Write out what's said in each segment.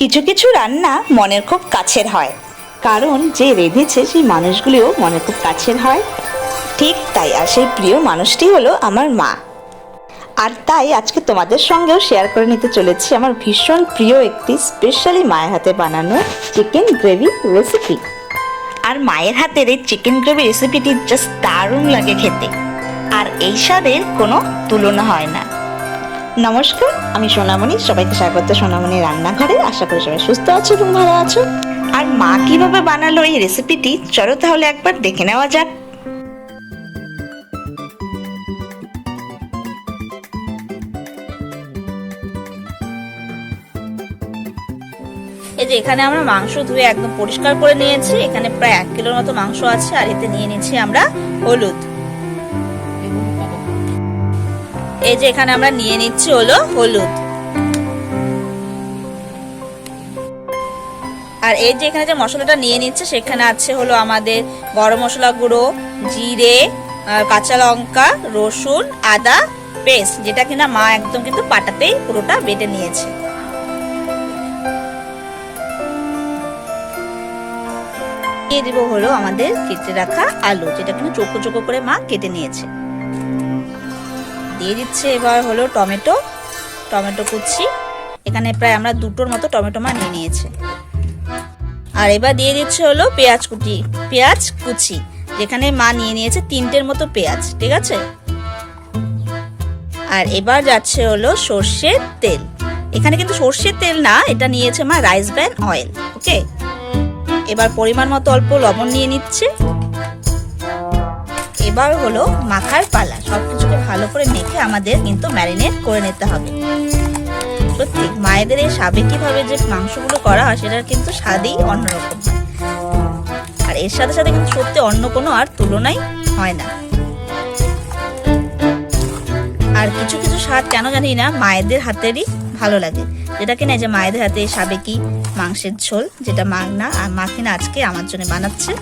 কিছু কিছু রান্না মনের খুব কাছের হয়, কারণ যে রেঁধেছে সেই মানুষগুলিও মনের খুব কাছের হয়। ঠিক তাই, আর সেই প্রিয় মানুষটি হলো আমার মা। আর তাই আজকে তোমাদের সঙ্গেও শেয়ার করে নিতে চলেছি আমার ভীষণ প্রিয় একটি স্পেশালি মায়ের হাতে বানানো চিকেন গ্রেভি রেসিপি। আর মায়ের হাতের এই চিকেন গ্রেভি রেসিপিটি জাস্ট দারুণ লাগে খেতে, আর এই স্বাদের কোনো তুলনা হয় না। নমস্কার, আমি সোনামণি, সবাইকে স্বাগত সোনামণি রান্নাঘরে। আশা করি সবাই সুস্থ আছো এবং ভালো আছো। আর মা কিভাবে বানালো এই রেসিপিটি, চলো তাহলে একবার দেখে নেওয়া যাক। এই যে এখানে আমরা মাংস ধুয়ে একদম পরিষ্কার করে নিয়েছি। এখানে প্রায় 1 কিলোর মতো মাংস আছে। আর এতে নিয়ে নিচ্ছি আমরা হলুদ। এই যে এখানে আমরা নিয়ে নিচ্ছি হলো হলুদ। আর এই যে এখানে যে মশলাটা নিয়ে নিচ্ছে সেখানে আছে হলো আমাদের গরম মশলা গুঁড়ো, জিরে, কাঁচা লঙ্কা, রসুন, আদা পেস্ট, যেটা কিনা মা একদম কিন্তু পাটাতেই পুরোটা বেটে নিয়েছে। দিয়ে দিব হলো আমাদের কেটে রাখা আলু, যেটা কিনা চোখো চোখো করে মা কেটে নিয়েছে। দিয়ে দিচ্ছে এবার হলো টমেটো কুচি। এখানে প্রায় আমরা 2টোর মতো টমেটো মা নিয়ে নিয়েছে। আর এবার দিয়ে দিচ্ছে হলো পেঁয়াজ কুচি, যেখানে মা নিয়ে নিয়েছে 3টের মতো পেঁয়াজ, ঠিক আছে। আর এবার যাচ্ছে হলো সর্ষের তেল। এখানে কিন্তু সর্ষের তেল না, এটা নিয়েছে মা রাইস ব্র্যান অয়েল। ওকে, এবার পরিমাণ মতো অল্প লবণ নিয়ে নিচ্ছে। এবার হলো মাখার পালা। সবকিছুকে ভালো করে মেখে আমাদের কিন্তু ম্যারিনেট করে নিতে হবে। সত্যি মায়েদের এই সাবেকি ভাবে যে মাংসগুলো করা হয় সেটার কিন্তু স্বাদই অন্যরকম হয়। আর এর সাথে সাথে কিন্তু সত্যি অন্য কোনো আর তুলনাই হয় না। আর কিছু কিছু স্বাদ কেন জানি না মায়েদের হাতেরই ভালো লাগে, যেটা কিনা যে মায়েদের হাতে সাবেকি মাংসের ঝোল, যেটা মা না আর মা কিনা আজকে আমার জন্য বানাচ্ছে।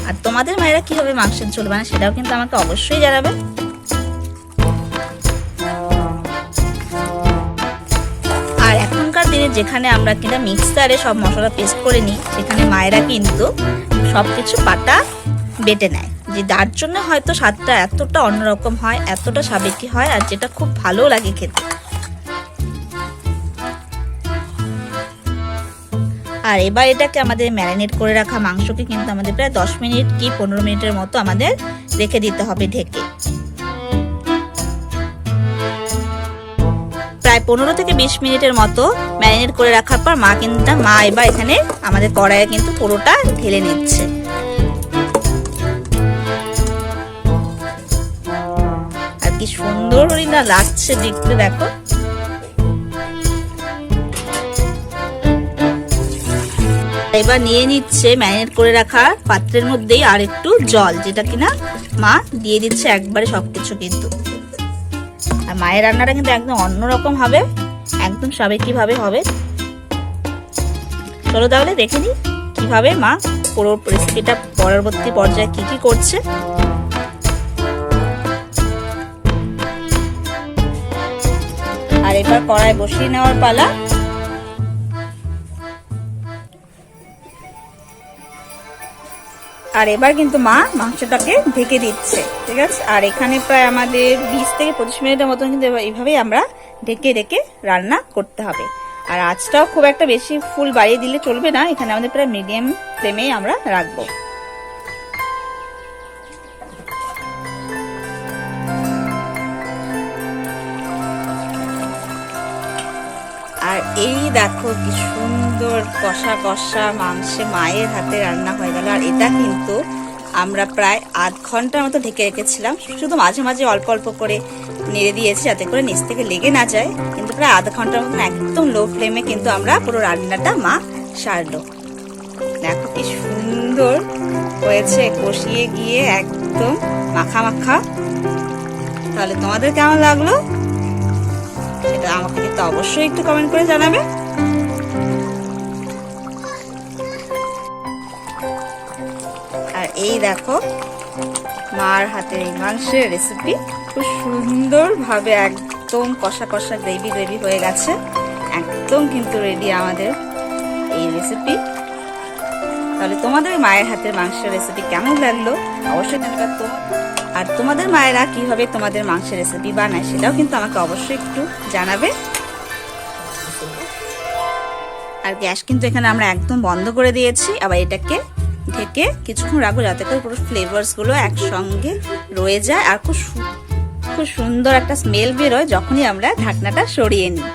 আর তোমাদের মায়েরা কিভাবে মাংসের ঝোল বানায় সেটাও কিন্তু আমাকে অবশ্যই জানাবে। আর এখনকার দিনে যেখানে আমরা কিনা মিক্সারে সব মশলা পেস্ট করে নিই, সেখানে মায়েরা কিন্তু সবকিছু পাটা বেটে নেয়, যে তার জন্য হয়তো স্বাদটা এতটা অন্যরকম হয়, এতটা সাবেকি হয়, আর যেটা খুব ভালো লাগে খেতে। আর এবার এটাকে আমাদের ম্যারিনেট করে রাখা মাংসকে কিন্তু আমাদের প্রায় 10 মিনিট কি 15 মিনিটের মতো আমাদের রেখে দিতে হবে ঢেকে। প্রায় 15 থেকে 20 মিনিটের মতো ম্যারিনেট করে রাখার পর মা এবার এখানে আমাদের কড়াইয়ে কিন্তু পুরোটা ঢেলে নিচ্ছে। আর কি সুন্দর না লাগছে দেখতে, দেখো। এবার নিয়ে নিচ্ছে ম্যারিনেট করে রাখা পাত্রের মধ্যেই আর একটু জল, যেটা কিনা মা দিয়ে দিচ্ছে একবারে সবকিছু কিন্তু। আর মায়ের রান্নাটা কিন্তু একদম অন্যরকম হবে, একদম সাবেকি ভাবে হবে। চলো তাহলে দেখে নিই কিভাবে মা পুরো রেসিপিটা পরবর্তী পর্যায়ে কি কি করছে। আর এবার কড়াই বসিয়ে নেওয়ার পালা। আর এবার কিন্তু মা মাংসটাকে ঢেকে দিচ্ছে, ঠিক আছে। আর এখানে প্রায় আমাদের 20 থেকে 25 মিনিটের মতন কিন্তু এইভাবেই আমরা ঢেকে ঢেকে রান্না করতে হবে। আর আঁচটাও খুব একটা বেশি ফুল বাড়িয়ে দিলে চলবে না, এখানে আমাদের প্রায় মিডিয়াম ফ্লেমেই আমরা রাখবো। আর এই দেখো কি সুন্দর কষা কষা মাংসে মায়ের হাতে রান্না হয়ে গেল। আর এটা কিন্তু আমরা প্রায় আধ ঘন্টার মতো ঢেকে রেখেছিলাম, শুধু মাঝে মাঝে অল্প অল্প করে নেড়ে দিয়েছি যাতে করে নিচ থেকে লেগে না যায়। কিন্তু প্রায় আধ ঘন্টার মতন একদম লো ফ্লেমে কিন্তু আমরা পুরো রান্নাটা মা সারলো। দেখো কি সুন্দর হয়েছে, কষিয়ে গিয়ে একদম মাখা মাখা। তাহলে তোমাদের কেমন লাগলো সেটা আমাকে কিন্তু অবশ্যই একটু কমেন্ট করে জানাবে। আর এই দেখো মার হাতের এই মাংসের রেসিপি খুব সুন্দর ভাবে একদম কষা কষা গ্রেভি গ্রেভি হয়ে গেছে, একদম কিন্তু রেডি আমাদের এই রেসিপি। তাহলে তোমাদের মায়ের হাতের মাংসের রেসিপি কেমন লাগলো অবশ্যই জানাবে। আর তোমাদের মায়েরা কিভাবে তোমাদের মাংসের রেসিপি বানায় সেটাও কিন্তু আমাকে অবশ্যই একটু জানাবে। আর গ্যাস কিন্তু এখানে আমরা একদম বন্ধ করে দিয়েছি। আবার এটাকে ঢেকে কিছুক্ষণ রাখবো যাতে করে পুরো ফ্লেভারসগুলো একসঙ্গে রয়ে যায় আর খুব সুন্দর একটা স্মেল বেরোয় যখনই আমরা ঢাকনাটা সরিয়ে নিই।